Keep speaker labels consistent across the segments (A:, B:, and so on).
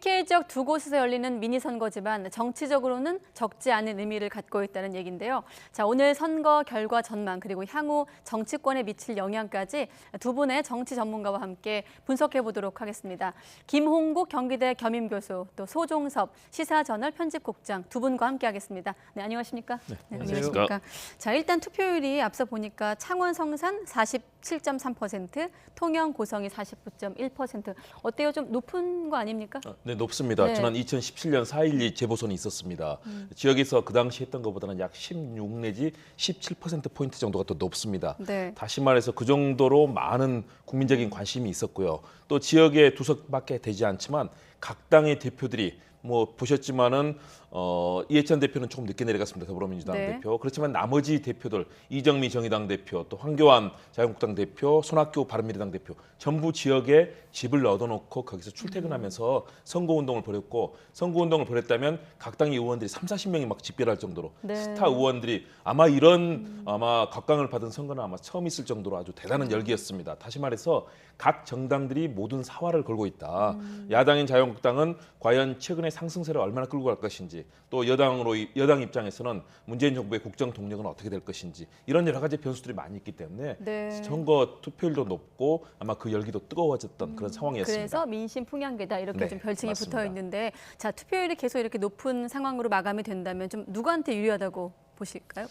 A: TK 지역 두 곳에서 열리는 미니 선거지만 정치적으로는 적지 않은 의미를 갖고 있다는 얘기인데요. 자, 오늘 선거 결과 전망 그리고 향후 정치권에 미칠 영향까지 두 분의 정치 전문가와 함께 분석해 보도록 하겠습니다. 김홍국 경기대 겸임교수, 또 소종섭 시사저널 편집국장 두 분과 함께하겠습니다. 네, 안녕하십니까?
B: 네,
A: 안녕하십니까? 자, 일단 투표율이 앞서 보니까 창원 성산 47.3%, 통영 고성이 49.1%. 어때요? 좀 높은 거 아닙니까?
B: 네, 높습니다.
A: 네.
B: 지난 2017년 4.12 재보선이 있었습니다. 지역에서 그 당시 했던 것보다는 약 16 내지 17%포인트 정도가 더 높습니다.
A: 네.
B: 다시 말해서 그 정도로 많은 국민적인 관심이 있었고요. 또 지역에 두석밖에 되지 않지만 각 당의 대표들이 뭐 보셨지만은 이해찬 대표는 조금 늦게 내려갔습니다. 더불어민주당
A: 네.
B: 대표. 그렇지만 나머지 대표들 이정미 정의당 대표, 또 황교안 자유한국당 대표, 손학규 바른미래당 대표 전부 지역에 집을 얻어놓고 거기서 출퇴근하면서 선거운동을 벌였고 선거운동을 벌였다면 각 당의 의원들이 30-40명이 막 집결할 정도로
A: 네.
B: 스타 의원들이 아마 이런 아마 각광을 받은 선거는 아마 처음 있을 정도로 아주 대단한 열기였습니다. 다시 말해서 각 정당들이 모든 사활을 걸고 있다. 야당인 자유한국당은 과연 최근의 상승세를 얼마나 끌고 갈 것인지, 또 여당 입장에서는 문재인 정부의 국정 동력은 어떻게 될 것인지 이런 여러 가지 변수들이 많이 있기 때문에
A: 네.
B: 선거 투표율도 높고 아마 그 열기도 뜨거워졌던 그런 상황이었습니다.
A: 그래서 민심 풍향계다 이렇게
B: 네,
A: 좀 별칭이
B: 맞습니다.
A: 붙어 있는데, 자, 투표율이 계속 이렇게 높은 상황으로 마감이 된다면 좀 누구한테 유리하다고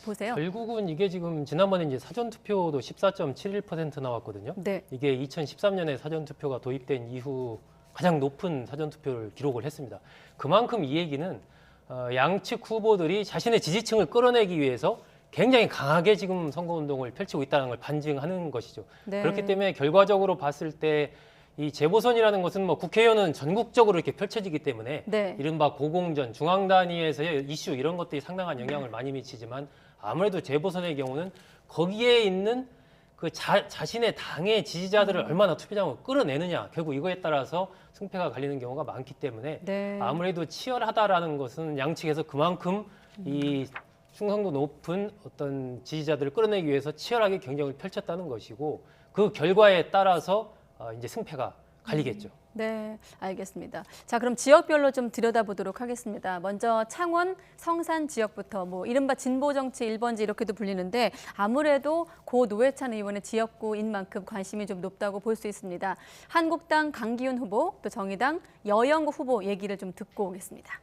A: 보세요?
C: 결국은 이게 지금 지난번에 이제 사전 투표도 14.71% 나왔거든요.
A: 네.
C: 이게 2013년에 사전 투표가 도입된 이후 가장 높은 사전 투표를 기록을 했습니다. 그만큼 이 얘기는 양측 후보들이 자신의 지지층을 끌어내기 위해서 굉장히 강하게 지금 선거운동을 펼치고 있다는 걸 반증하는 것이죠.
A: 네.
C: 그렇기 때문에 결과적으로 봤을 때 이 재보선이라는 것은 뭐 국회의원은 전국적으로 이렇게 펼쳐지기 때문에
A: 네.
C: 이른바 고공전, 중앙 단위에서의 이슈 이런 것들이 상당한 영향을 많이 미치지만 아무래도 재보선의 경우는 거기에 있는 그 자신의 당의 지지자들을 얼마나 투표장으로 끌어내느냐, 결국 이거에 따라서 승패가 갈리는 경우가 많기 때문에
A: 네.
C: 아무래도 치열하다라는 것은 양측에서 그만큼 이 충성도 높은 어떤 지지자들을 끌어내기 위해서 치열하게 경쟁을 펼쳤다는 것이고, 그 결과에 따라서 이제 승패가 갈리겠죠.
A: 네, 알겠습니다. 자, 그럼 지역별로 좀 들여다보도록 하겠습니다. 먼저 창원, 성산 지역부터 뭐 이른바 진보 정치 1번지 이렇게도 불리는데 아무래도 고 노회찬 의원의 지역구인 만큼 관심이 좀 높다고 볼 수 있습니다. 한국당 강기훈 후보, 또 정의당 여영구 후보 얘기를 좀 듣고 오겠습니다.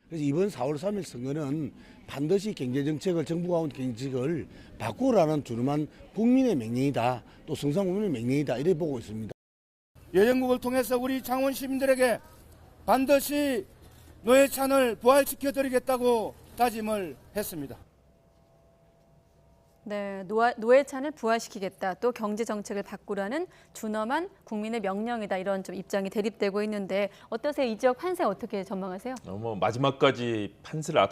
D: 그래서 이번 4월 3일 선거는 반드시 경제정책을 정부가 온 경제정책을 바꾸라는 주름한 국민의 명령이다. 또 성산국민의 명령이다. 이렇게 보고 있습니다.
E: 여영국을 통해서 우리 창원 시민들에게 반드시 노회찬을 부활시켜드리겠다고 다짐을 했습니다.
A: 네, 노회찬을 부활시키겠다. 또 경제 정책을 바꾸라는 준엄한 국민의 명령이다. 이런 좀 입장이 대립되고 있는데 어떠세요? 이 지역 판세 어떻게 전망하세요?
B: 뭐 마지막까지 판세를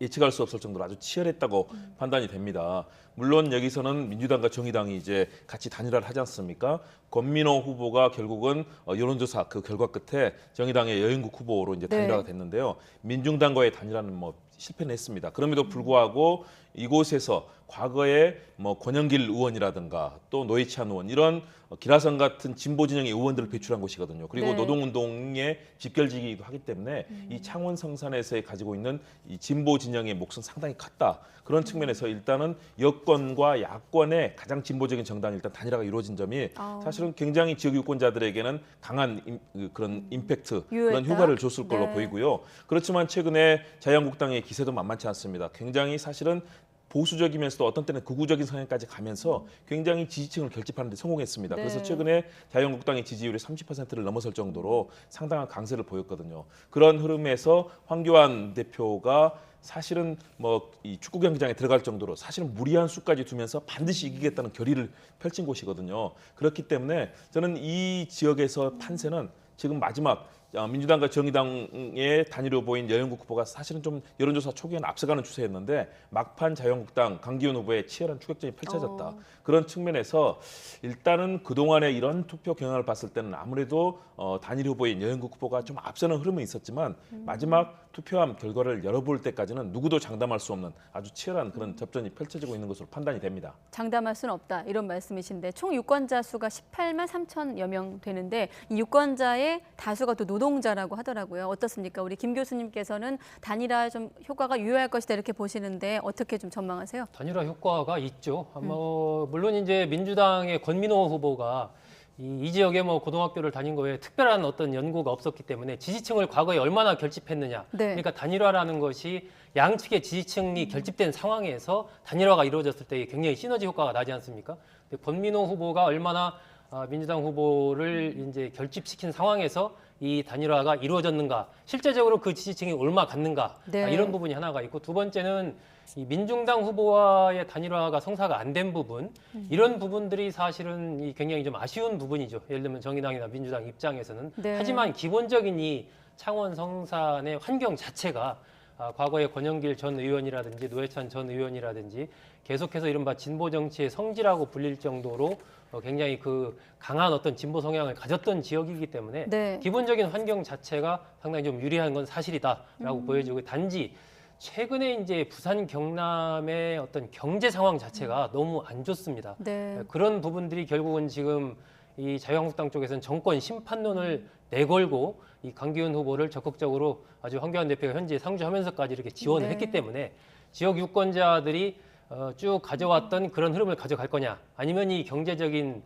B: 예측할 수 없을 정도로 아주 치열했다고 판단이 됩니다. 물론 여기서는 민주당과 정의당이 이제 같이 단일화를 하지 않습니까? 권민호 후보가 결국은 여론조사 그 결과 끝에 정의당의 여영국 후보로 이제 단일화가 됐는데요. 민중당과의 단일화는 뭐 실패는 했습니다. 그럼에도 불구하고 이곳에서 과거에 뭐 권영길 의원이라든가 또 노회찬 의원 이런 기라성 같은 진보 진영의 의원들을 배출한 곳이거든요. 그리고
A: 네.
B: 노동운동의 집결지이기도 하기 때문에 이 창원 성산에서 가지고 있는 이 진보 진영의 몫은 상당히 컸다. 그런 측면에서 일단은 여권과 야권의 가장 진보적인 정당이 일단 단일화가 이루어진 점이 사실은 굉장히 지역 유권자들에게는 강한 그런 임팩트, 그런
A: 유효했다?
B: 효과를 줬을 걸로
A: 네.
B: 보이고요. 그렇지만 최근에 자유한국당의 기세도 만만치 않습니다. 굉장히 사실은 보수적이면서도 어떤 때는 극우적인 성향까지 가면서 굉장히 지지층을 결집하는 데 성공했습니다.
A: 네.
B: 그래서 최근에 자유한국당의 지지율이 30%를 넘어설 정도로 상당한 강세를 보였거든요. 그런 흐름에서 황교안 대표가 사실은 뭐 이 축구 경기장에 들어갈 정도로 사실은 무리한 수까지 두면서 반드시 이기겠다는 결의를 펼친 곳이거든요. 그렇기 때문에 저는 이 지역에서 판세는 지금 마지막 민주당과 정의당의 단일 후보인 여영국 후보가 사실은 좀 여론조사 초기에는 앞서가는 추세였는데 막판 자유한국당 강기훈 후보의 치열한 추격전이 펼쳐졌다. 그런 측면에서 일단은 그동안의 이런 투표 경향을 봤을 때는 아무래도 단일 후보인 여영국 후보가 좀 앞서는 흐름은 있었지만 마지막 투표함 결과를 열어볼 때까지는 누구도 장담할 수 없는 아주 치열한 그런 접전이 펼쳐지고 있는 것으로 판단이 됩니다.
A: 장담할 수는 없다 이런 말씀이신데 총 유권자 수가 18만 3천여 명 되는데 이 유권자의 다수가 또 노동자라고 하더라고요. 어떻습니까? 우리 김 교수님께서는 단일화 좀 효과가 유효할 것이다 이렇게 보시는데 어떻게 좀 전망하세요?
C: 단일화 효과가 있죠. 물론 이제 민주당의 권민호 후보가 이 지역에 뭐 고등학교를 다닌 거에 특별한 어떤 연구가 없었기 때문에 지지층을 과거에 얼마나 결집했느냐.
A: 네.
C: 그러니까 단일화라는 것이 양측의 지지층이 결집된 상황에서 단일화가 이루어졌을 때 굉장히 시너지 효과가 나지 않습니까? 근데 권민호 후보가 얼마나 민주당 후보를 이제 결집시킨 상황에서 이 단일화가 이루어졌는가, 실제적으로 그 지지층이 얼마 갔는가,
A: 네.
C: 이런 부분이 하나가 있고, 두 번째는 이 민중당 후보와의 단일화가 성사가 안 된 부분, 이런 부분들이 사실은 이 굉장히 좀 아쉬운 부분이죠. 예를 들면 정의당이나 민주당 입장에서는.
A: 네.
C: 하지만 기본적인 이 창원 성산의 환경 자체가 과거에 권영길 전 의원이라든지 노회찬 전 의원이라든지 계속해서 이른바 진보 정치의 성지라고 불릴 정도로 굉장히 그 강한 어떤 진보 성향을 가졌던 지역이기 때문에
A: 네.
C: 기본적인 환경 자체가 상당히 좀 유리한 건 사실이다라고 보여지고, 단지 최근에 이제 부산 경남의 어떤 경제 상황 자체가 너무 안 좋습니다.
A: 네.
C: 그런 부분들이 결국은 지금 이 자유한국당 쪽에서는 정권 심판론을 내걸고 이 강기훈 후보를 적극적으로 아주 황교안 대표가 현재 상주하면서까지 이렇게 지원을
A: 네.
C: 했기 때문에 지역 유권자들이 쭉 가져왔던 그런 흐름을 가져갈 거냐, 아니면 이 경제적인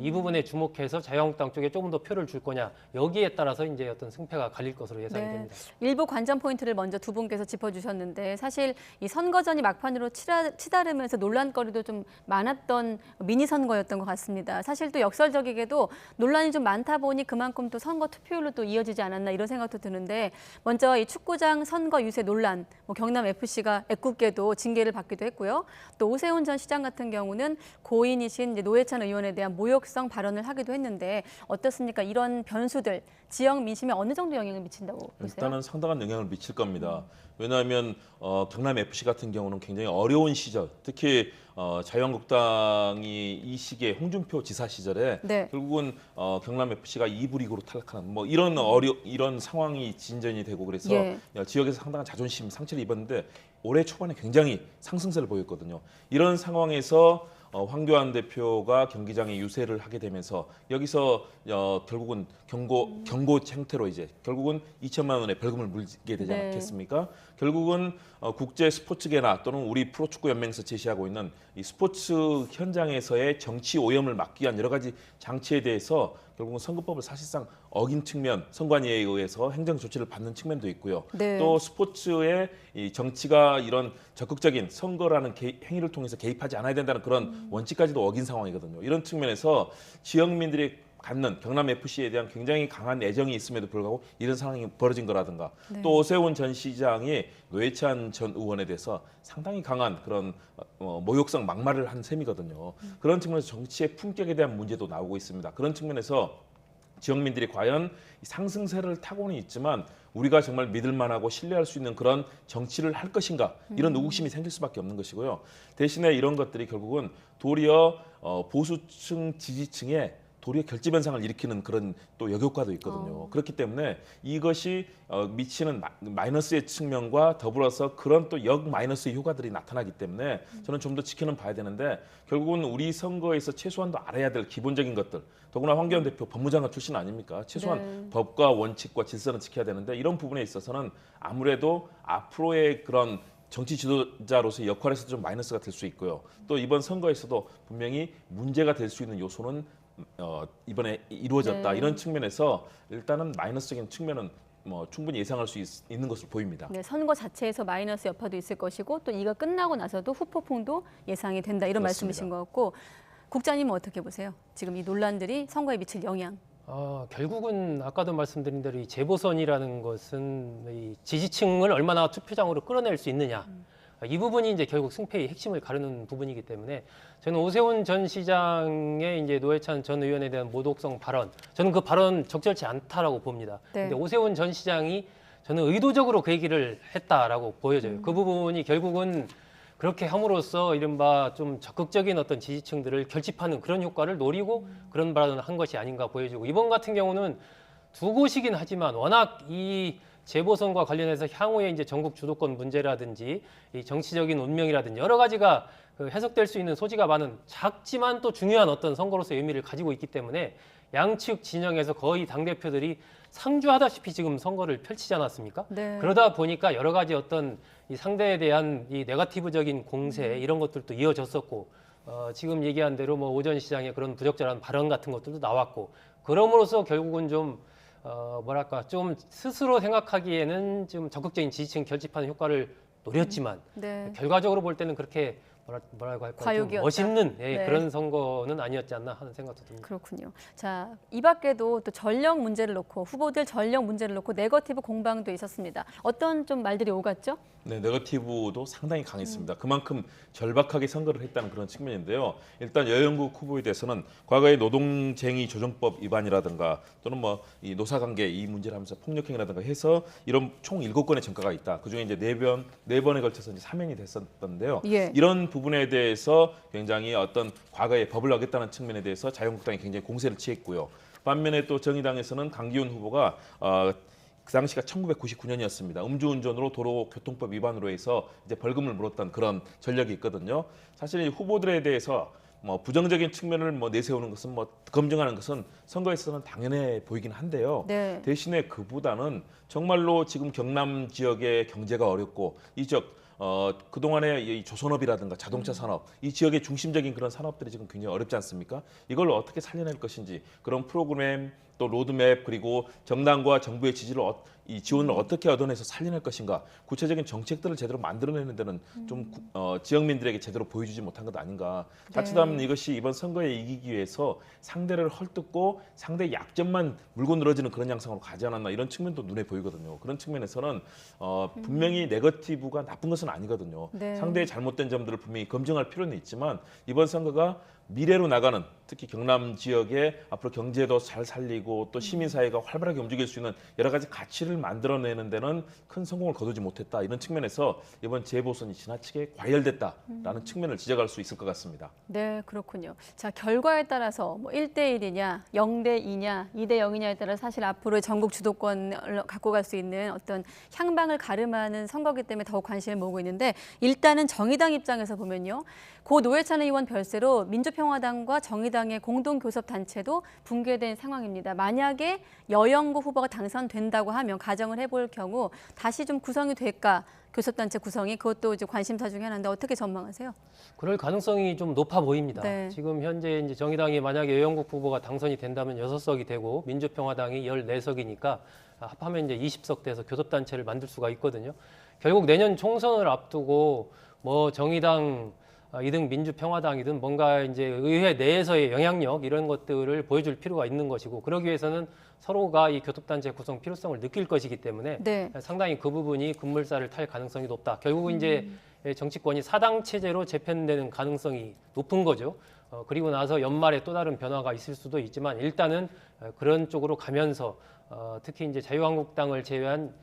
C: 이 부분에 주목해서 자유한국당 쪽에 조금 더 표를 줄 거냐, 여기에 따라서 이제 어떤 승패가 갈릴 것으로 예상이
A: 네.
C: 됩니다.
A: 일부 관전 포인트를 먼저 두 분께서 짚어주셨는데 사실 이 선거전이 막판으로 치달으면서 논란거리도 좀 많았던 미니 선거였던 것 같습니다. 사실 또 역설적이게도 논란이 좀 많다 보니 그만큼 또 선거 투표율로 또 이어지지 않았나 이런 생각도 드는데, 먼저 이 축구장 선거 유세 논란, 뭐 경남 FC가 애꿎게도 징계를 받기도 했고요. 또 오세훈 전 시장 같은 경우는 고인이신 이제 노회찬 의원에 대한 모욕성 발언을 하기도 했는데 어떻습니까? 이런 변수들 지역 민심에 어느 정도 영향을 미친다고 보세요?
B: 일단은 상당한 영향을 미칠 겁니다. 왜냐하면 경남 FC 같은 경우는 굉장히 어려운 시절, 특히 자유한국당이 이 시기에 홍준표 지사 시절에
A: 네.
B: 결국은 경남 FC가 2부 리그로 탈락하는 뭐 이런 이런 상황이 진전이 되고 그래서
A: 예.
B: 지역에서 상당한 자존심 상처를 입었는데 올해 초반에 굉장히 상승세를 보였거든요. 이런 상황에서 황교안 대표가 경기장에 유세를 하게 되면서 여기서 결국은 경고 형태로 이제 결국은 2천만 원의 벌금을 물게 되지
A: 네.
B: 않겠습니까? 결국은 국제 스포츠계나 또는 우리 프로축구 연맹에서 제시하고 있는 이 스포츠 현장에서의 정치 오염을 막기 위한 여러 가지 장치에 대해서 결국은 선거법을 사실상 어긴 측면, 선관위에 의해서 행정 조치를 받는 측면도 있고요.
A: 네.
B: 또 스포츠의 이 정치가 이런 적극적인 선거라는 행위를 통해서 개입하지 않아야 된다는 그런 원칙까지도 어긴 상황이거든요. 이런 측면에서 지역민들이 갖는 경남 FC에 대한 굉장히 강한 애정이 있음에도 불구하고 이런 상황이 벌어진 거라든가,
A: 네.
B: 또 오세훈 전 시장이 노회찬 전 의원에 대해서 상당히 강한 그런 모욕성 막말을 한 셈이거든요. 그런 측면에서 정치의 품격에 대한 문제도 나오고 있습니다. 그런 측면에서 지역민들이 과연 상승세를 타고는 있지만 우리가 정말 믿을만하고 신뢰할 수 있는 그런 정치를 할 것인가, 이런 의구심이 생길 수밖에 없는 것이고요. 대신에 이런 것들이 결국은 도리어 보수층 지지층에 도리어 결집 현상을 일으키는 그런 또 역효과도 있거든요. 그렇기 때문에 이것이 미치는 마이너스의 측면과 더불어서 그런 또 역 마이너스의 효과들이 나타나기 때문에 저는 좀 더 지켜는 봐야 되는데, 결국은 우리 선거에서 최소한도 알아야 될 기본적인 것들, 더구나 황교안 대표 법무장관 출신 아닙니까? 최소한
A: 네.
B: 법과 원칙과 질서는 지켜야 되는데, 이런 부분에 있어서는 아무래도 앞으로의 그런 정치 지도자로서의 역할에서 좀 마이너스가 될 수 있고요. 또 이번 선거에서도 분명히 문제가 될 수 있는 요소는 이번에 이루어졌다.
A: 네.
B: 이런 측면에서 일단은 마이너스적인 측면은 충분히 예상할 수 있는 것으로 보입니다.
A: 네, 선거 자체에서 마이너스 여파도 있을 것이고 또 이가 끝나고 나서도 후폭풍도 예상이 된다 이런
B: 그렇습니다.
A: 말씀이신 것 같고, 국장님은 어떻게 보세요? 지금 이 논란들이 선거에 미칠 영향.
C: 결국은 아까도 말씀드린 대로 이 재보선이라는 것은 이 지지층을 얼마나 투표장으로 끌어낼 수 있느냐, 이 부분이 이제 결국 승패의 핵심을 가르는 부분이기 때문에 저는 오세훈 전 시장의 이제 노회찬 전 의원에 대한 모독성 발언, 저는 그 발언 적절치 않다라고 봅니다.
A: 네.
C: 근데 오세훈 전 시장이 저는 의도적으로 그 얘기를 했다라고 보여져요. 그 부분이 결국은 그렇게 함으로써 이른바 좀 적극적인 어떤 지지층들을 결집하는 그런 효과를 노리고 그런 발언을 한 것이 아닌가 보여지고, 이번 같은 경우는 두 곳이긴 하지만 워낙 이 재보선과 관련해서 향후에 이제 전국 주도권 문제라든지 이 정치적인 운명이라든지 여러 가지가 그 해석될 수 있는 소지가 많은 작지만 또 중요한 어떤 선거로서의 의미를 가지고 있기 때문에 양측 진영에서 거의 당대표들이 상주하다시피 지금 선거를 펼치지 않았습니까?
A: 네.
C: 그러다 보니까 여러 가지 어떤 이 상대에 대한 이 네거티브적인 공세 이런 것들도 이어졌었고, 지금 얘기한 대로 뭐 오전 시장의 그런 부적절한 발언 같은 것들도 나왔고, 그럼으로써 결국은 좀 뭐랄까 좀 스스로 생각하기에는 좀 적극적인 지지층 결집하는 효과를 노렸지만
A: 네.
C: 결과적으로 볼 때는 그렇게 뭐라고 할까요? 좀
A: 과욕이었다.
C: 멋있는
A: 네.
C: 그런 선거는 아니었지 않나 하는 생각도 듭니다.
A: 그렇군요. 자, 이 밖에도 또 전력 문제를 놓고 후보들 전력 문제를 놓고 네거티브 공방도 있었습니다. 어떤 좀 말들이 오갔죠?
B: 네, 네거티브도 상당히 강했습니다. 그만큼 절박하게 선거를 했다는 그런 측면인데요. 일단 여영국 후보에 대해서는 과거의 노동쟁의 조정법 위반이라든가 또는 뭐 이 노사관계 이 문제를 하면서 폭력행위라든가 해서 이런 총 7건의 전가가 있다. 그중에 이제 4번에 걸쳐서 이제 사면이 됐었던데요.
A: 예.
B: 이런 부분에 대해서 굉장히 어떤 과거에 법을 어겼다는 측면에 대해서 자유한국당이 굉장히 공세를 취했고요. 반면에 또 정의당에서는 강기훈 후보가 그 당시가 1999년이었습니다. 음주운전으로 도로교통법 위반으로 해서 이제 벌금을 물었던 그런 전력이 있거든요. 사실 이 후보들에 대해서 뭐 부정적인 측면을 뭐 내세우는 것은 뭐 검증하는 것은 선거에서는 당연해 보이긴 한데요.
A: 네.
B: 대신에 그보다는 정말로 지금 경남 지역의 경제가 어렵고 이 지역 그동안의 이 조선업이라든가 자동차 산업, 이 지역의 중심적인 그런 산업들이 지금 굉장히 어렵지 않습니까? 이걸 어떻게 살려낼 것인지 그런 프로그램 또 로드맵 그리고 정당과 정부의 이 지원을 어떻게 얻어내서 살려낼 것인가 구체적인 정책들을 제대로 만들어내는 데는 좀 지역민들에게 제대로 보여주지 못한 것 아닌가. 자칫하면 이것이 이번 선거에 이기기 위해서 상대를 헐뜯고 상대의 약점만 물고 늘어지는 그런 양상으로 가지 않았나 이런 측면도 눈에 보이거든요. 그런 측면에서는 분명히 네거티브가 나쁜 것은 아니거든요.
A: 네.
B: 상대의 잘못된 점들을 분명히 검증할 필요는 있지만 이번 선거가 미래로 나가는 특히 경남 지역에 앞으로 경제도 잘 살리고 또 시민사회가 활발하게 움직일 수 있는 여러 가지 가치를 만들어내는 데는 큰 성공을 거두지 못했다. 이런 측면에서 이번 재보선이 지나치게 과열됐다라는 측면을 지적할 수 있을 것 같습니다.
A: 네, 그렇군요. 자, 결과에 따라서 뭐 1대1이냐, 0대2냐, 2대0이냐에 따라 사실 앞으로 전국 주도권을 갖고 갈 수 있는 어떤 향방을 가름하는 선거기 때문에 더욱 관심을 모으고 있는데, 일단은 정의당 입장에서 보면요. 고 노회찬 의원 별세로 민주평화당과 정의당의 공동교섭단체도 붕괴된 상황입니다. 만약에 여영구 후보가 당선된다고 하면 가정을 해볼 경우 다시 좀 구성이 될까? 교섭단체 구성이 그것도 이제 관심사 중에 하나인데 어떻게 전망하세요?
C: 그럴 가능성이 좀 높아 보입니다.
A: 네.
C: 지금 현재 이제 정의당이 만약에 여영국 후보가 당선이 된다면 6석이 되고 민주평화당이 14석이니까 합하면 이제 20석 돼서 교섭단체를 만들 수가 있거든요. 결국 내년 총선을 앞두고 뭐 정의당 이등 민주평화당이든 뭔가 이제 의회 내에서의 영향력 이런 것들을 보여줄 필요가 있는 것이고, 그러기 위해서는 서로가 이 교섭단체 구성 필요성을 느낄 것이기 때문에
A: 네.
C: 상당히 그 부분이 급물살을 탈 가능성이 높다. 결국 이제 정치권이 사당 체제로 재편되는 가능성이 높은 거죠. 그리고 나서 연말에 또 다른 변화가 있을 수도 있지만 일단은 그런 쪽으로 가면서 특히 이제 자유한국당을 제외한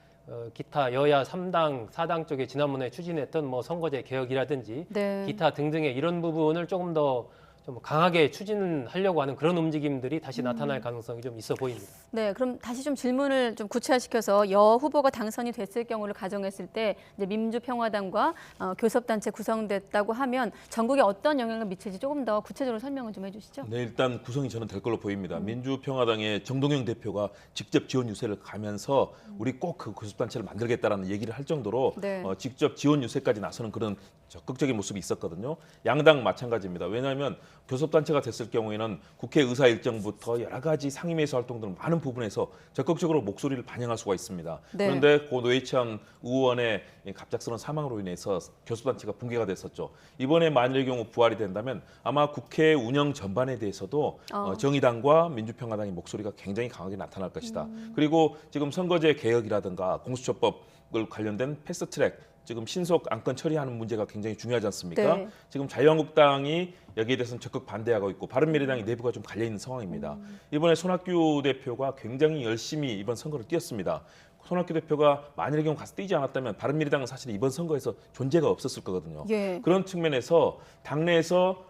C: 기타 여야 3당, 4당 쪽에 지난번에 추진했던 뭐 선거제 개혁이라든지
A: 네.
C: 기타 등등의 이런 부분을 조금 더 좀 강하게 추진하려고 하는 그런 움직임들이 다시 나타날 가능성이 좀 있어 보입니다.
A: 네, 그럼 다시 좀 질문을 좀 구체화시켜서 여 후보가 당선이 됐을 경우를 가정했을 때 이제 민주평화당과 교섭단체 구성됐다고 하면 전국에 어떤 영향을 미칠지 조금 더 구체적으로 설명을 좀 해주시죠.
B: 네, 일단 구성이 저는 될 걸로 보입니다. 민주평화당의 정동영 대표가 직접 지원 유세를 가면서 우리 꼭 그 교섭단체를 만들겠다라는 얘기를 할 정도로
A: 네.
B: 직접 지원 유세까지 나서는 그런 적극적인 모습이 있었거든요. 양당 마찬가지입니다. 왜냐하면 교섭단체가 됐을 경우에는 국회 의사 일정부터 여러 가지 상임위에서 활동 등 많은 부분에서 적극적으로 목소리를 반영할 수가 있습니다.
A: 네.
B: 그런데 고 노회찬 의원의 갑작스러운 사망으로 인해서 교섭단체가 붕괴가 됐었죠. 이번에 만일의 경우 부활이 된다면 아마 국회 운영 전반에 대해서도 정의당과 민주평화당의 목소리가 굉장히 강하게 나타날 것이다. 그리고 지금 선거제 개혁이라든가 공수처법 관련된 패스트트랙 지금 신속 안건 처리하는 문제가 굉장히 중요하지 않습니까?
A: 네.
B: 지금 자유한국당이 여기에 대해서는 적극 반대하고 있고 바른미래당이 내부가 좀 갈려 있는 상황입니다. 이번에 손학규 대표가 굉장히 열심히 이번 선거를 뛰었습니다. 손학규 대표가 만일의 경우 가서 뛰지 않았다면 바른미래당은 사실 이번 선거에서 존재가 없었을 거거든요.
A: 예.
B: 그런 측면에서 당내에서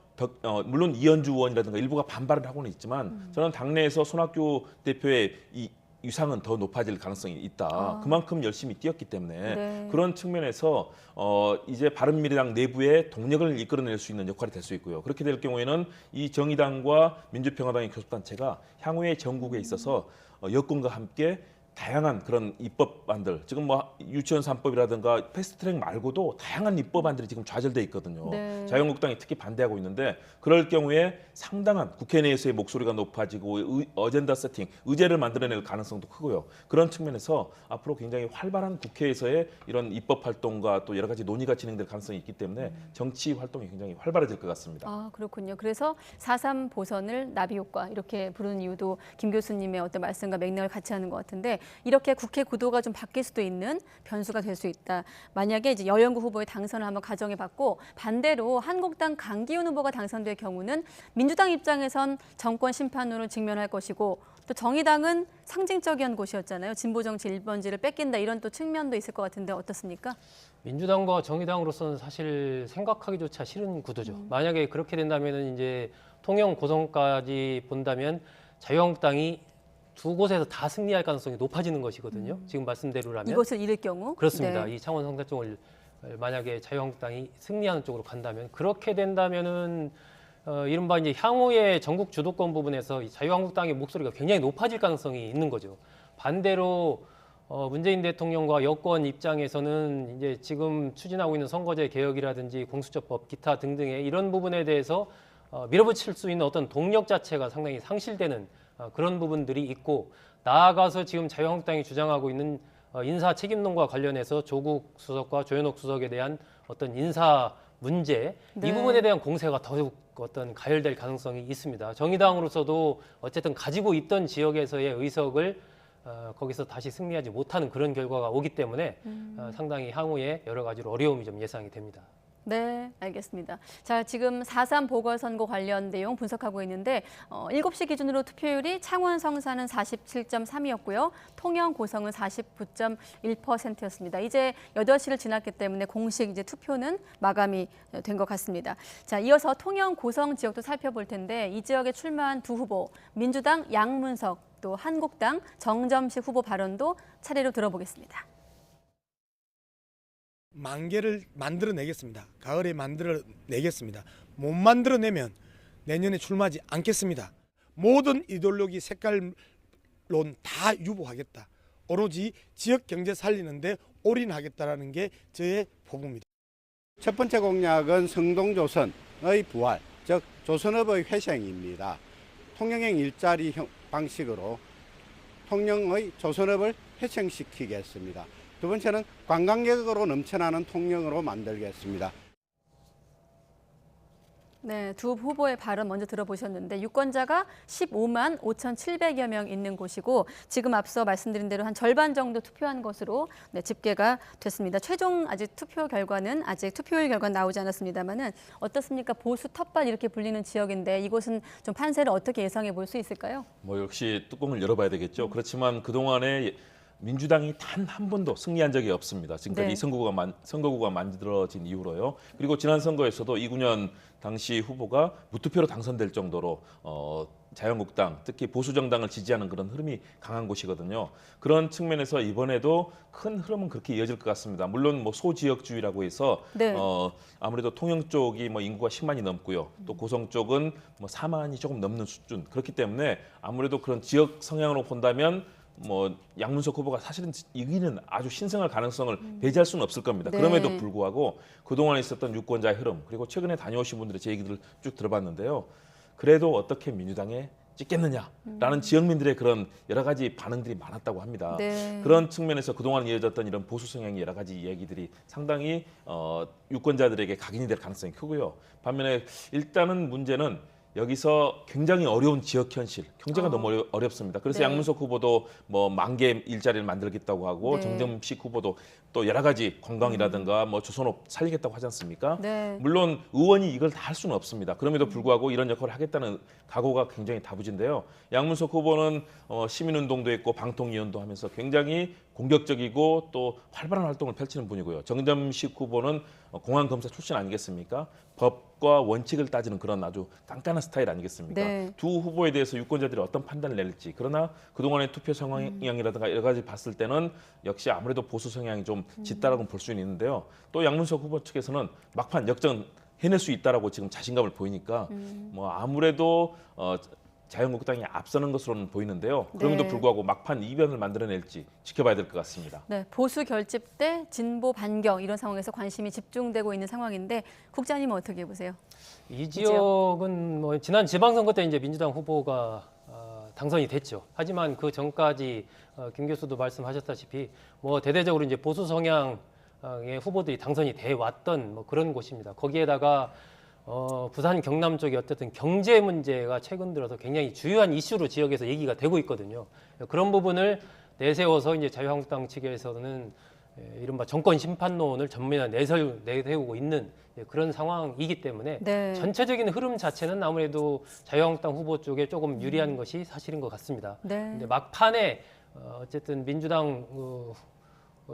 B: 물론 이현주 의원이라든가 일부가 반발을 하고는 있지만 저는 당내에서 손학규 대표의 이 유상은 더 높아질 가능성이 있다. 그만큼 열심히 뛰었기 때문에
A: 네.
B: 그런 측면에서 이제 바른미래당 내부의 동력을 이끌어낼 수 있는 역할이 될 수 있고요. 그렇게 될 경우에는 이 정의당과 민주평화당의 교섭단체가 향후의 전국에 있어서 여권과 함께 다양한 그런 입법안들, 지금 뭐 유치원 3법이라든가 패스트트랙 말고도 다양한 입법안들이 지금 좌절돼 있거든요.
A: 네.
B: 자유한국당이 특히 반대하고 있는데 그럴 경우에 상당한 국회 내에서의 목소리가 높아지고 어젠다 세팅, 의제를 만들어낼 가능성도 크고요. 그런 측면에서 앞으로 굉장히 활발한 국회에서의 이런 입법 활동과 또 여러 가지 논의가 진행될 가능성이 있기 때문에 정치 활동이 굉장히 활발해질 것 같습니다.
A: 아, 그렇군요. 그래서 4.3 보선을 나비 효과 이렇게 부르는 이유도 김 교수님의 어떤 말씀과 맥락을 같이 하는 것 같은데 이렇게 국회 구도가 좀 바뀔 수도 있는 변수가 될 수 있다. 만약에 이제 여영구 후보의 당선을 한번 가정해봤고 반대로 한국당 강기훈 후보가 당선될 경우는 민주당 입장에선 정권 심판으로 직면할 것이고 또 정의당은 상징적인 곳이었잖아요. 진보 정치 1번지를 뺏긴다 이런 또 측면도 있을 것 같은데 어떻습니까?
C: 민주당과 정의당으로서는 사실 생각하기조차 싫은 구도죠. 만약에 그렇게 된다면은 이제 통영 고성까지 본다면 자유한국당이 두 곳에서 다 승리할 가능성이 높아지는 것이거든요. 지금 말씀대로라면.
A: 이것을 잃을 경우?
C: 그렇습니다.
A: 네.
C: 이 창원 성사쪽을 만약에 자유한국당이 승리하는 쪽으로 간다면 그렇게 된다면은 이른바 이제 향후의 전국 주도권 부분에서 이 자유한국당의 목소리가 굉장히 높아질 가능성이 있는 거죠. 반대로 문재인 대통령과 여권 입장에서는 이제 지금 추진하고 있는 선거제 개혁이라든지 공수처법 기타 등등의 이런 부분에 대해서 밀어붙일 수 있는 어떤 동력 자체가 상당히 상실되는 그런 부분들이 있고 나아가서 지금 자유한국당이 주장하고 있는 인사 책임론과 관련해서 조국 수석과 조현옥 수석에 대한 어떤 인사 문제
A: 네.
C: 이 부분에 대한 공세가 더욱 어떤 가열될 가능성이 있습니다. 정의당으로서도 어쨌든 가지고 있던 지역에서의 의석을 거기서 다시 승리하지 못하는 그런 결과가 오기 때문에 상당히 향후에 여러 가지로 어려움이 좀 예상이 됩니다.
A: 네, 알겠습니다. 자, 지금 4.3 보궐선거 관련 내용 분석하고 있는데 7시 기준으로 투표율이 창원 성사는 47.3이었고요. 통영 고성은 49.1%였습니다. 이제 8시를 지났기 때문에 공식 이제 투표는 마감이 된 것 같습니다. 자, 이어서 통영 고성 지역도 살펴볼 텐데 이 지역에 출마한 두 후보, 민주당 양문석 또 한국당 정점식 후보 발언도 차례로 들어보겠습니다.
D: 만개를 만들어내겠습니다. 가을에 만들어내겠습니다. 못 만들어내면 내년에 출마하지 않겠습니다. 모든 이데올로기 색깔론 다 유보하겠다. 오로지 지역 경제 살리는데 올인하겠다라는 게 저의 포부입니다.
F: 첫 번째 공약은 성동조선의 부활, 즉 조선업의 회생입니다. 통영행 일자리 방식으로 통영의 조선업을 회생시키겠습니다. 두 번째는 관광객으로 넘쳐나는 통영으로 만들겠습니다.
A: 네, 두 후보의 발언 먼저 들어보셨는데 유권자가 15만 5,700여 명 있는 곳이고 지금 앞서 말씀드린 대로 한 절반 정도 투표한 것으로 집계가 됐습니다. 최종 아직 투표 결과는 아직 투표율 결과는 나오지 않았습니다만은 어떻습니까? 보수 텃밭 이렇게 불리는 지역인데 이곳은 좀 판세를 어떻게 예상해 볼 수 있을까요?
B: 뭐 역시 뚜껑을 열어봐야 되겠죠. 그렇지만 그동안에 민주당이 단 한 번도 승리한 적이 없습니다. 지금까지
A: 네.
B: 이 선거구가 만들어진 이후로요. 그리고 지난 선거에서도 이군현 당시 후보가 무투표로 당선될 정도로 자유한국당, 특히 보수 정당을 지지하는 그런 흐름이 강한 곳이거든요. 그런 측면에서 이번에도 큰 흐름은 그렇게 이어질 것 같습니다. 물론 뭐 소지역주의라고 해서
A: 네.
B: 아무래도 통영 쪽이 뭐 인구가 10만이 넘고요. 또 고성 쪽은 뭐 4만이 조금 넘는 수준. 그렇기 때문에 아무래도 그런 지역 성향으로 본다면 뭐 양문석 후보가 사실은 이기는 아주 신성할 가능성을 배제할 수는 없을 겁니다.
A: 네.
B: 그럼에도 불구하고 그동안에 있었던 유권자의 흐름 그리고 최근에 다녀오신 분들의 제 얘기들을 쭉 들어봤는데요. 그래도 어떻게 민주당에 찍겠느냐라는 지역민들의 그런 여러 가지 반응들이 많았다고 합니다.
A: 네.
B: 그런 측면에서 그동안 이어졌던 이런 보수 성향의 여러 가지 이야기들이 상당히 유권자들에게 각인이 될 가능성이 크고요. 반면에 일단은 문제는 여기서 굉장히 어려운 지역 현실, 경제가 너무 어렵습니다. 그래서
A: 네.
B: 양문석 후보도 뭐 10,000개 일자리를 만들겠다고 하고
A: 네.
B: 정점식 후보도 또 여러 가지 관광이라든가 뭐 조선업 살리겠다고 하지 않습니까?
A: 네.
B: 물론 의원이 이걸 다 할 수는 없습니다. 그럼에도 불구하고 이런 역할을 하겠다는 각오가 굉장히 다부진데요. 양문석 후보는 시민운동도 했고 방통위원도 하면서 굉장히 공격적이고 또 활발한 활동을 펼치는 분이고요. 정점식 후보는 공안검사 출신 아니겠습니까? 법과 원칙을 따지는 그런 아주 깐깐한 스타일 아니겠습니까?
A: 네.
B: 두 후보에 대해서 유권자들이 어떤 판단을 낼지, 그러나 그동안의 투표 성향이라든가 여러 가지 봤을 때는 역시 아무래도 보수 성향이 좀 짙다라고 볼 수는 있는데요. 또 양문석 후보 측에서는 막판 역전 해낼 수 있다라고 지금 자신감을 보이니까 뭐 아무래도 자유한국당이 앞서는 것으로는 보이는데요. 그럼에도
A: 네.
B: 불구하고 막판 이변을 만들어낼지 지켜봐야 될 것 같습니다.
A: 네, 보수 결집 대 진보 반경 이런 상황에서 관심이 집중되고 있는 상황인데 국장님은 어떻게 보세요?
C: 이 지역은 뭐 지난 지방선거 때 이제 민주당 후보가 당선이 됐죠. 하지만 그 전까지 김 교수도 말씀하셨다시피 뭐 대대적으로 이제 보수 성향의 후보들이 당선이 돼 왔던 뭐 그런 곳입니다. 거기에다가 부산 경남 쪽이 어쨌든 경제 문제가 최근 들어서 굉장히 주요한 이슈로 지역에서 얘기가 되고 있거든요. 그런 부분을 내세워서 이제 자유한국당 측에서는 이른바 정권 심판론을 전면에 내세우고 있는 그런 상황이기 때문에
A: 네.
C: 전체적인 흐름 자체는 아무래도 자유한국당 후보 쪽에 조금 유리한 것이 사실인 것 같습니다.
A: 네.
C: 근데 막판에 어쨌든 민주당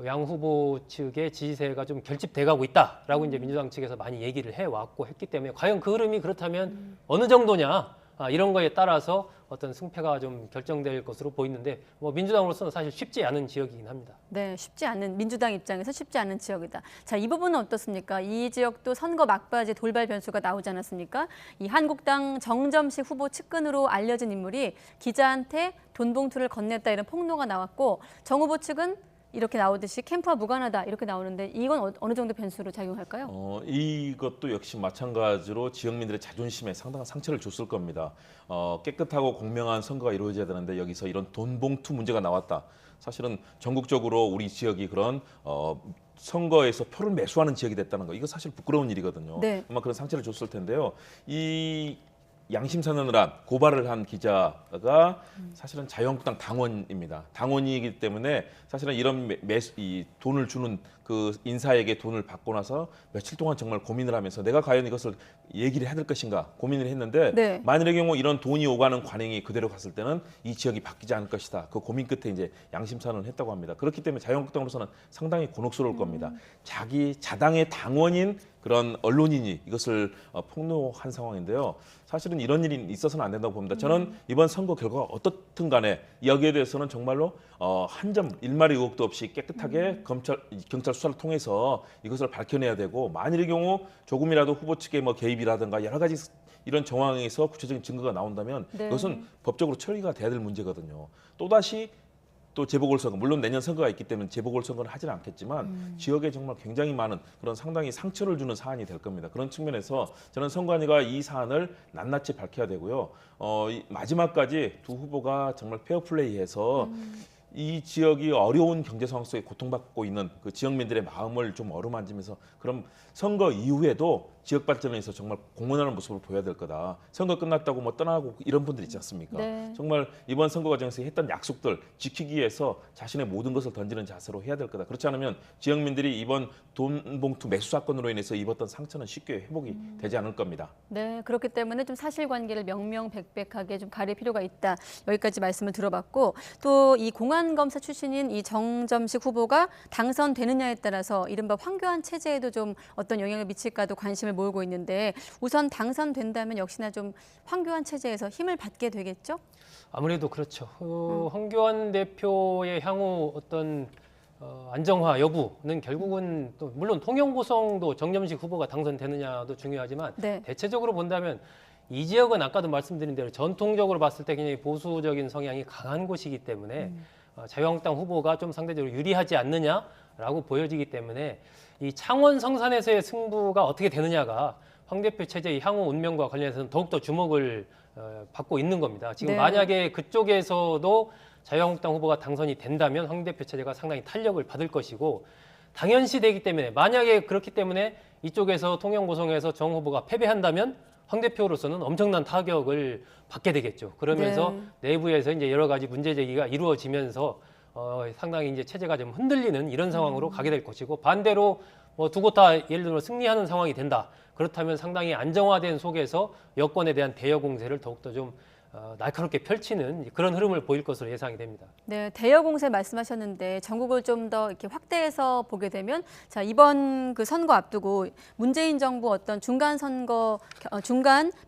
C: 양 후보 측의 지지세가 좀 결집돼가고 있다라고 이제 민주당 측에서 많이 얘기를 해왔고 했기 때문에 과연 그 흐름이 그렇다면 어느 정도냐 이런 거에 따라서 어떤 승패가 좀 결정될 것으로 보이는데 뭐 민주당으로서는 사실 쉽지 않은 지역이긴 합니다.
A: 네, 쉽지 않은 민주당 입장에서 쉽지 않은 지역이다. 자, 이 부분은 어떻습니까? 이 지역도 선거 막바지 돌발 변수가 나오지 않았습니까? 이 한국당 정점식 후보 측근으로 알려진 인물이 기자한테 돈 봉투를 건넸다 이런 폭로가 나왔고 정 후보 측은 이렇게 나오듯이 캠프와 무관하다 이렇게 나오는데 이건 어느 정도 변수로 작용할까요?
B: 이것도 역시 마찬가지로 지역민들의 자존심에 상당한 상처를 줬을 겁니다. 깨끗하고 공명한 선거가 이루어져야 되는데 여기서 이런 돈 봉투 문제가 나왔다. 사실은 전국적으로 우리 지역이 그런 선거에서 표를 매수하는 지역이 됐다는 거 이거 사실 부끄러운 일이거든요.
A: 네.
B: 아마 그런 상처를 줬을 텐데요. 이 양심선언을 한 고발을 한 기자가 사실은 자유한국당 당원입니다. 당원이기 때문에 사실은 이런 이 돈을 주는 그 인사에게 돈을 받고 나서 며칠 동안 정말 고민을 하면서 내가 과연 이것을 얘기를 해야 될 것인가 고민을 했는데
A: 네.
B: 만일의 경우 이런 돈이 오가는 관행이 그대로 갔을 때는 이 지역이 바뀌지 않을 것이다. 그 고민 끝에 이제 양심선언을 했다고 합니다. 그렇기 때문에 자유한국당으로서는 상당히 곤혹스러울 겁니다. 자기 자당의 당원인 그런 언론인이 이것을 폭로한 상황인데요. 사실은 이런 일이 있어서는 안 된다고 봅니다. 저는 이번 선거 결과가 어떻든 간에 여기에 대해서는 정말로 한 점 일말의 의혹도 없이 깨끗하게 경찰 수사를 통해서 이것을 밝혀내야 되고 만일의 경우 조금이라도 후보 측의 뭐 개입이라든가 여러 가지 이런 정황에서 구체적인 증거가 나온다면
A: 네.
B: 이것은 법적으로 처리가 돼야 될 문제거든요. 또다시 또 재보궐선거 물론 내년 선거가 있기 때문에 재보궐선거는 하지는 않겠지만 지역에 정말 굉장히 많은 그런 상당히 상처를 주는 사안이 될 겁니다. 그런 측면에서 저는 선관위가 이 사안을 낱낱이 밝혀야 되고요. 마지막까지 두 후보가 정말 페어플레이해서 이 지역이 어려운 경제 상황 속에 고통받고 있는 그 지역민들의 마음을 좀 어루만지면서 그럼 선거 이후에도 지역 발전에 있어서 정말 공헌하는 모습을 보여야 될 거다. 선거 끝났다고 뭐 떠나고 이런 분들 있지 않습니까?
A: 네.
B: 정말 이번 선거 과정에서 했던 약속들 지키기 위해서 자신의 모든 것을 던지는 자세로 해야 될 거다. 그렇지 않으면 지역민들이 이번 돈 봉투 매수 사건으로 인해서 입었던 상처는 쉽게 회복이 되지 않을 겁니다.
A: 네, 그렇기 때문에 좀 사실관계를 명명백백하게 좀 가릴 필요가 있다. 여기까지 말씀을 들어봤고 또 이 공안검사 출신인 이 정점식 후보가 당선되느냐에 따라서 이른바 황교안 체제에도 좀 어떤 영향을 미칠까도 관심을 모으고 있는데 우선 당선된다면 역시나 좀 황교안 체제에서 힘을 받게 되겠죠?
C: 아무래도 그렇죠. 황교안 대표의 향후 어떤 안정화 여부는 결국은 또 물론 통영고성도 정점식 후보가 당선되느냐도 중요하지만
A: 네.
C: 대체적으로 본다면 이 지역은 아까도 말씀드린 대로 전통적으로 봤을 때 굉장히 보수적인 성향이 강한 곳이기 때문에 자유한국당 후보가 좀 상대적으로 유리하지 않느냐라고 보여지기 때문에 이 창원 성산에서의 승부가 어떻게 되느냐가 황 대표 체제의 향후 운명과 관련해서는 더욱더 주목을 받고 있는 겁니다. 지금
A: 네.
C: 만약에 그쪽에서도 자유한국당 후보가 당선이 된다면 황 대표 체제가 상당히 탄력을 받을 것이고 당연시 되기 때문에 만약에 그렇기 때문에 이쪽에서 통영고성에서 정 후보가 패배한다면 황 대표로서는 엄청난 타격을 받게 되겠죠. 그러면서 내부에서 이제 여러 가지 문제 제기가 이루어지면서 상당히 이제 체제가 좀 흔들리는 이런 상황으로 가게 될 것이고, 반대로 뭐 두 곳 다 예를 들어 승리하는 상황이 된다. 그렇다면 상당히 안정화된 속에서 여권에 대한 대여 공세를 더욱더 좀 날카롭게 펼치는 그런 흐름을 보일 것으로 예상이 됩니다.
A: 네, 대여 공세 말씀하셨는데 전국을 좀 더 이렇게 확대해서 보게 되면 자, 이번 그 선거 앞두고 문재인 정부 어떤 중간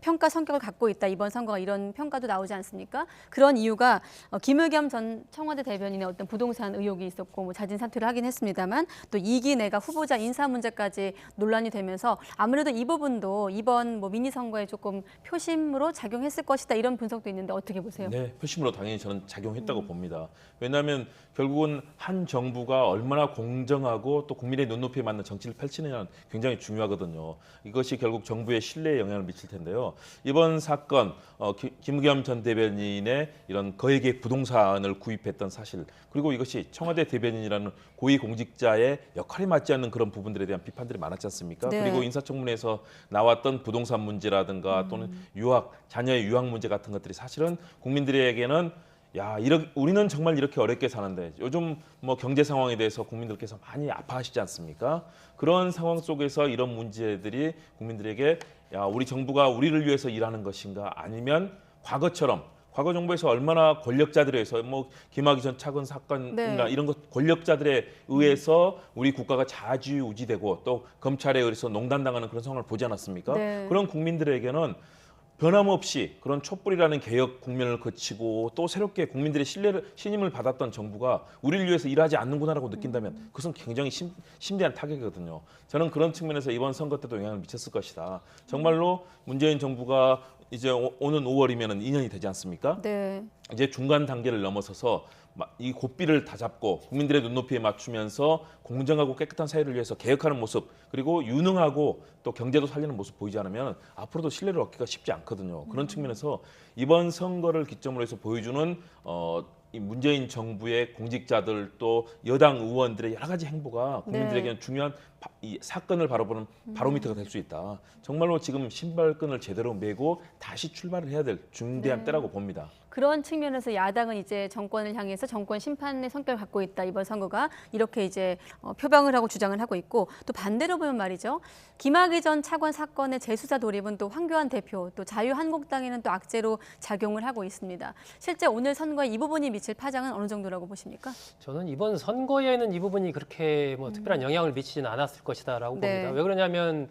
A: 평가 성격을 갖고 있다. 이번 선거가 이런 평가도 나오지 않습니까? 그런 이유가 김의겸 전 청와대 대변인의 어떤 부동산 의혹이 있었고 뭐 자진 사퇴를 하긴 했습니다만 또 2기 내각 후보자 인사 문제까지 논란이 되면서 아무래도 이 부분도 이번 뭐 미니 선거에 조금 표심으로 작용했을 것이다. 이런 분석도 있는데 어떻게 보세요?
B: 네, 표심으로 당연히 저는 작용했다고 봅니다. 왜냐하면 결국은 한 정부가 얼마나 공정하고 또 국민의 눈높이에 맞는 정치를 펼치느냐는 굉장히 중요하거든요. 이것이 결국 정부의 신뢰에 영향을 미칠 텐데요. 이번 사건 김의겸 전 대변인의 이런 거액의 부동산을 구입했던 사실, 그리고 이것이 청와대 대변인이라는 고위공직자의 역할이 맞지 않는 그런 부분들에 대한 비판들이 많았지 않습니까?
A: 네.
B: 그리고 인사청문회에서 나왔던 부동산 문제라든가 또는 자녀의 유학 문제 같은 것들이 사실은 국민들에게는 우리는 정말 이렇게 어렵게 사는데 요즘 뭐 경제 상황에 대해서 국민들께서 많이 아파하시지 않습니까? 그런 상황 속에서 이런 문제들이 국민들에게 우리 정부가 우리를 위해서 일하는 것인가, 아니면 과거 정부에서 얼마나 권력자들에 의해서 뭐 김학의 전 차관 사건이나 이런 것 권력자들에 의해서 우리 국가가 좌지우지되고 또 검찰에 의해서 농단당하는 그런 상황을 보지 않았습니까?
A: 네.
B: 그런 국민들에게는 변함없이 그런 촛불이라는 개혁 국면을 거치고 또 새롭게 국민들의 신임을 받았던 정부가 우리를 위해서 일하지 않는구나라고 느낀다면 그것은 굉장히 심대한 타격이거든요. 저는 그런 측면에서 이번 선거 때도 영향을 미쳤을 것이다. 정말로 문재인 정부가 이제 오는 5월이면 2년이 되지 않습니까?
A: 네.
B: 이제 중간 단계를 넘어서서 이 고삐를 다 잡고 국민들의 눈높이에 맞추면서 공정하고 깨끗한 사회를 위해서 개혁하는 모습, 그리고 유능하고 또 경제도 살리는 모습 보이지 않으면 앞으로도 신뢰를 얻기가 쉽지 않거든요. 그런 측면에서 이번 선거를 기점으로 해서 보여주는 이 문재인 정부의 공직자들 또 여당 의원들의 여러 가지 행보가 국민들에게는 중요한 이 사건을 바라보는 바로미터가 될 수 있다. 정말로 지금 신발끈을 제대로 매고 다시 출발을 해야 될 중대한 때라고 봅니다.
A: 그런 측면에서 야당은 이제 정권을 향해서 정권 심판의 성격을 갖고 있다. 이번 선거가 이렇게 이제 표방을 하고 주장을 하고 있고, 또 반대로 보면 말이죠. 김학의 전 차관 사건의 재수사 돌입은 또 황교안 대표, 또 자유한국당에는 또 악재로 작용을 하고 있습니다. 실제 오늘 선거에 이 부분이 미칠 파장은 어느 정도라고 보십니까?
C: 저는 이번 선거에는 이 부분이 그렇게 뭐 특별한 영향을 미치지는 않았을 것이다라고 봅니다. 왜 그러냐면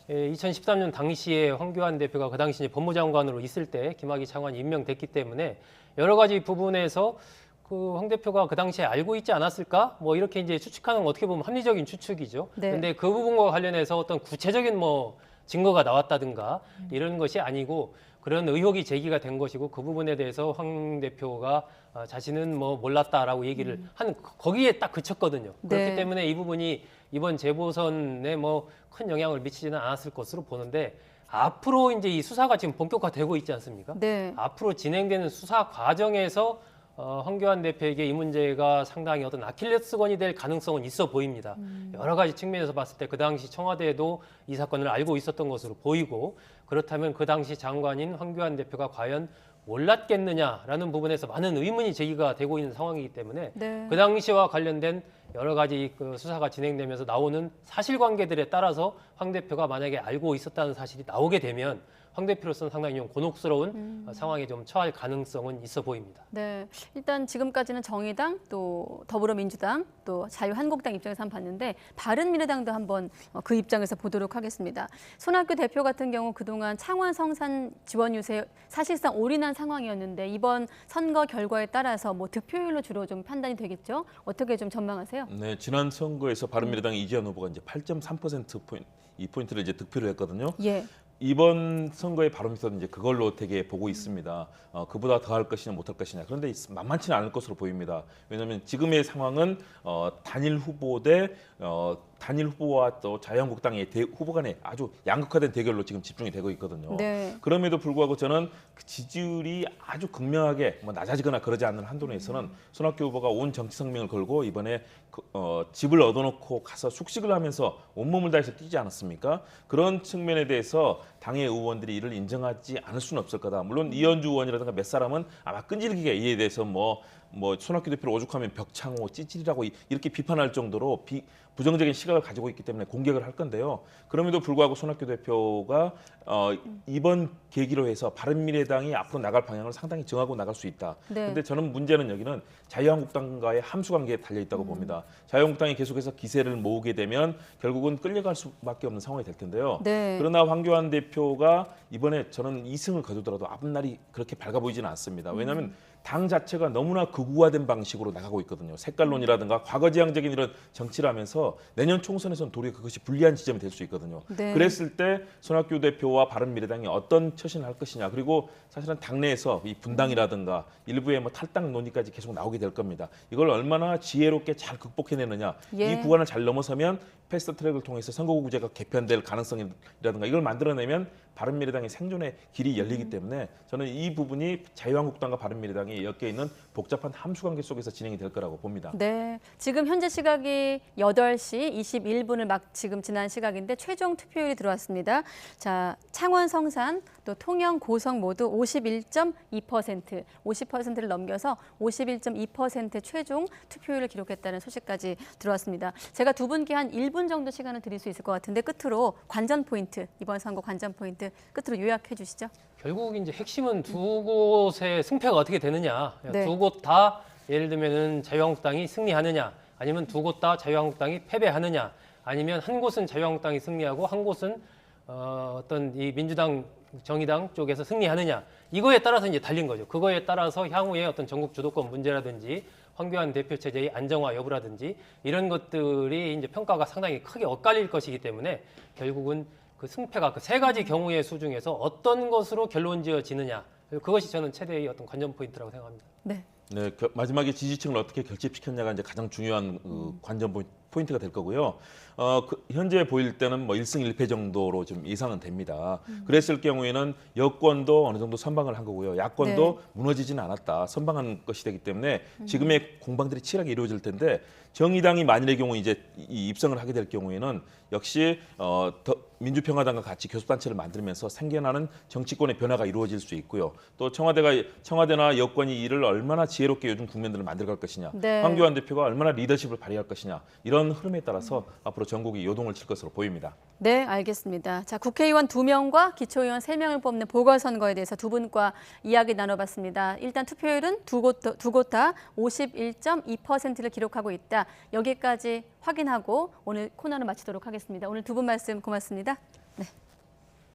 C: 2013년 당시에 황교안 대표가 그 당시 이제 법무장관으로 있을 때 김학의 차관이 임명됐기 때문에 여러 가지 부분에서 그 황 대표가 그 당시에 알고 있지 않았을까? 뭐 이렇게 이제 추측하는 건 어떻게 보면 합리적인 추측이죠. 근데 그 부분과 관련해서 어떤 구체적인 뭐 증거가 나왔다든가 이런 것이 아니고 그런 의혹이 제기가 된 것이고, 그 부분에 대해서 황 대표가 자신은 뭐 몰랐다라고 얘기를 한 거기에 딱 그쳤거든요. 그렇기 때문에 이 부분이 이번 재보선에 뭐 큰 영향을 미치지는 않았을 것으로 보는데, 앞으로 이제 이 수사가 지금 본격화되고 있지 않습니까? 앞으로 진행되는 수사 과정에서 황교안 대표에게 이 문제가 상당히 어떤 아킬레스건이 될 가능성은 있어 보입니다. 여러 가지 측면에서 봤을 때 그 당시 청와대에도 이 사건을 알고 있었던 것으로 보이고, 그렇다면 그 당시 장관인 황교안 대표가 과연 몰랐겠느냐라는 부분에서 많은 의문이 제기가 되고 있는 상황이기 때문에 그 당시와 관련된 여러 가지 그 수사가 진행되면서 나오는 사실관계들에 따라서 황 대표가 만약에 알고 있었다는 사실이 나오게 되면 황 대표로서는 상당히 좀 곤혹스러운 상황에 좀 처할 가능성은 있어 보입니다.
A: 네, 일단 지금까지는 정의당, 또 더불어민주당, 또 자유한국당 입장에서 한번 봤는데 바른미래당도 한번 그 입장에서 보도록 하겠습니다. 손학규 대표 같은 경우 그동안 창원 성산 지원 유세 사실상 올인한 상황이었는데 이번 선거 결과에 따라서 뭐 득표율로 주로 좀 판단이 되겠죠? 어떻게 좀 전망하세요?
B: 네, 지난 선거에서 바른미래당 이재현 후보가 이제 8.3%포인트를 이제 득표를 했거든요. 이번 선거의 바로미터는 이제 그걸로 되게 보고 있습니다. 그보다 더 할 것이냐 못할 것이냐. 그런데 만만치는 않을 것으로 보입니다. 왜냐하면 지금의 상황은 단일 후보 대 단일 후보와 또 자유한국당의 후보 간의 아주 양극화된 대결로 지금 집중이 되고 있거든요.
A: 네.
B: 그럼에도 불구하고 저는 그 지지율이 아주 극명하게 뭐 낮아지거나 그러지 않는 한도 내에서는 손학규 후보가 온 정치 성명을 걸고 이번에 집을 얻어놓고 가서 숙식을 하면서 온몸을 다해서 뛰지 않았습니까? 그런 측면에 대해서 당의 의원들이 이를 인정하지 않을 수는 없을 거다. 물론 이현주 의원이라든가 몇 사람은 아마 끈질기게 이에 대해서 뭐 손학규 대표를 오죽하면 벽창호, 찌질이라고 이렇게 비판할 정도로 부정적인 시각을 가지고 있기 때문에 공격을 할 건데요. 그럼에도 불구하고 손학규 대표가 이번 계기로 해서 바른미래당이 앞으로 나갈 방향을 상당히 정하고 나갈 수 있다. 그런데
A: 네.
B: 저는 문제는 여기는 자유한국당과의 함수 관계에 달려 있다고 봅니다. 자유한국당이 계속해서 기세를 모으게 되면 결국은 끌려갈 수밖에 없는 상황이 될 텐데요.
A: 네.
B: 그러나 황교안 대표가 이번에 저는 2승을 거두더라도 앞날이 그렇게 밝아 보이지는 않습니다. 왜냐하면 당 자체가 너무나 극우화된 방식으로 나가고 있거든요. 색깔론이라든가 과거지향적인 이런 정치를 하면서 내년 총선에서는 도리어 그것이 불리한 지점이 될 수 있거든요.
A: 네.
B: 그랬을 때 손학규 대표와 바른미래당이 어떤 처신을 할 것이냐. 그리고 사실은 당내에서 이 분당이라든가 일부의 뭐 탈당 논의까지 계속 나오게 될 겁니다. 이걸 얼마나 지혜롭게 잘 극복해내느냐.
A: 예.
B: 이 구간을 잘 넘어서면 패스트트랙을 통해서 선거구제가 개편될 가능성이라든가 이걸 만들어내면 바른미래당의 생존의 길이 열리기 때문에 저는 이 부분이 자유한국당과 바른미래당이 엮여 있는 복잡한 함수관계 속에서 진행이 될 거라고 봅니다.
A: 네, 지금 현재 시각이 8시 21분을 막 지금 지난 시각인데 최종 투표율이 들어왔습니다. 자, 창원 성산 또 통영 고성 모두 51.2%, 50%를 넘겨서 51.2% 최종 투표율을 기록했다는 소식까지 들어왔습니다. 제가 두 분께 한 1분 정도 시간을 드릴 수 있을 것 같은데 끝으로 관전 포인트, 이번 선거 관전 포인트 끝으로 요약해 주시죠.
C: 결국 이제 핵심은 두 곳의 승패가 어떻게 되느냐.
A: 네.
C: 두 곳 다 예를 들면은 자유한국당이 승리하느냐, 아니면 두 곳 다 자유한국당이 패배하느냐, 아니면 한 곳은 자유한국당이 승리하고 한 곳은 어떤 이 민주당, 정의당 쪽에서 승리하느냐. 이거에 따라서 이제 달린 거죠. 그거에 따라서 향후에 어떤 전국 주도권 문제라든지 황교안 대표 체제의 안정화 여부라든지 이런 것들이 이제 평가가 상당히 크게 엇갈릴 것이기 때문에 결국은 그 승패가 그 세 가지 경우의 수 중에서 어떤 것으로 결론지어지느냐, 그것이 저는 최대의 어떤 관전 포인트라고 생각합니다.
A: 네.
B: 네, 마지막에 지지층을 어떻게 결집시켰냐가 이제 가장 중요한 관전 포인트가 될 거고요. 현재 보일 때는 뭐 1승 1패 정도로 좀 예상은 됩니다. 그랬을 경우에는 여권도 어느 정도 선방을 한 거고요. 야권도 무너지지는 않았다. 선방한 것이 되기 때문에 지금의 공방들이 치열하게 이루어질 텐데 정의당이 만일의 경우 이제 입성을 하게 될 경우에는 역시 민주평화당과 같이 교섭단체를 만들면서 생겨나는 정치권의 변화가 이루어질 수 있고요. 또 청와대나 여권이 이를 얼마나 지혜롭게 요즘 국면들을 만들어갈 것이냐,
A: 네.
B: 황교안 대표가 얼마나 리더십을 발휘할 것이냐, 이런 흐름에 따라서 앞으로 전국이 요동을 칠 것으로 보입니다.
A: 네, 알겠습니다. 자, 국회의원 2명과 기초의원 3명을 뽑는 보궐선거에 대해서 두 분과 이야기 나눠봤습니다. 일단 투표율은 두 곳 다 51.2%를 기록하고 있다. 여기까지 확인하고 오늘 코너를 마치도록 하겠습니다. 오늘 두 분 말씀 고맙습니다. 네.